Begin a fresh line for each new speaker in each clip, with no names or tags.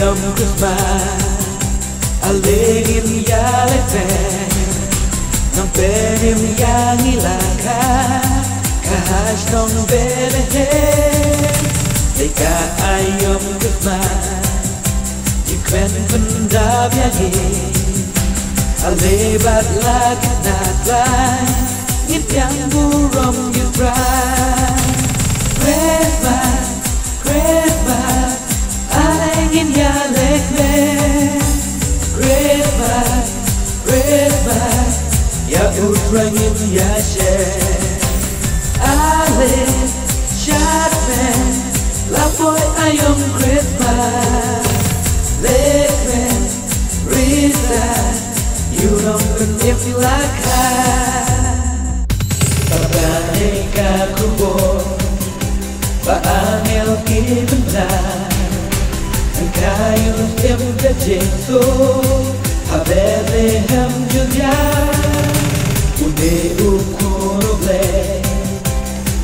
ayom Christmas alegin ya lepen nang penim yang ilaka kahash nong belehe Ika ayom Christmas ikwen pendab yagi alebat lakat natlay ngipyang burom yutray Christmas Christmas alengin ya lekmen Christmas Christmas ya utrangin ya share ale chatmen la boy ayom Christmas lekmen risa you don't believe like Papaneka kubo Paangel kibentang Ang kayong tim ka Jesu Ha Bethlehem Julia Ude ukuroble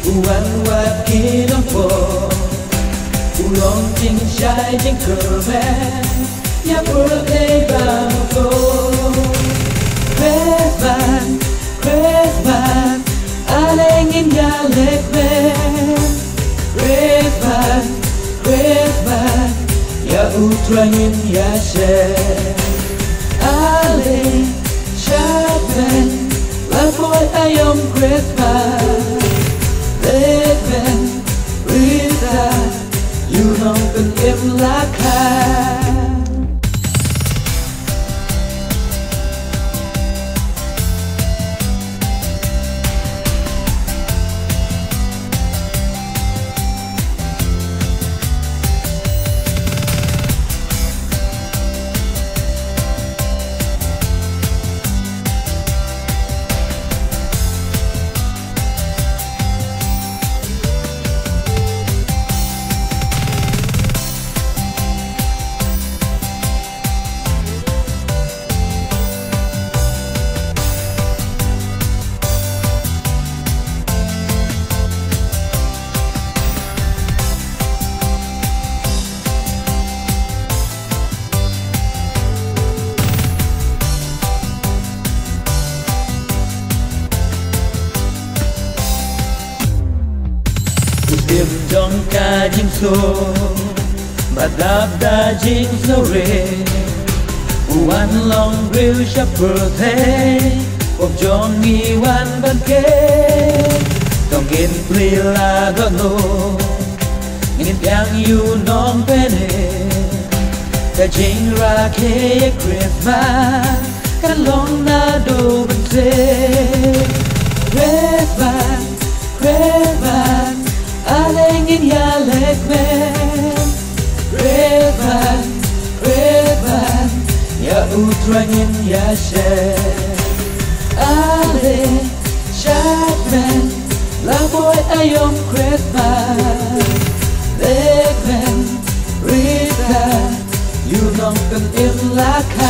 Uwan wat kinompo Ulong ting shai ting kermen Ya birthday bamuko Christmas Christmas alengin ya lekmen Christmas Christmas ya utrangin ya share ale chatmen la boy ayom Christmas lekmen risa you don't believe like Tim dong ka jing so Madap da jing so re One long grill shop birthday Of John mi wan ban ke Tong in pli la go no Ngin piang yu nong pene Da jing ra ke Christmas Kan long na do ban se Christmas Christmas alengin ya lekmen Christmas Christmas ya utrangin ya share ale chatmen la boy ayom Christmas lekmen risa you don't can in like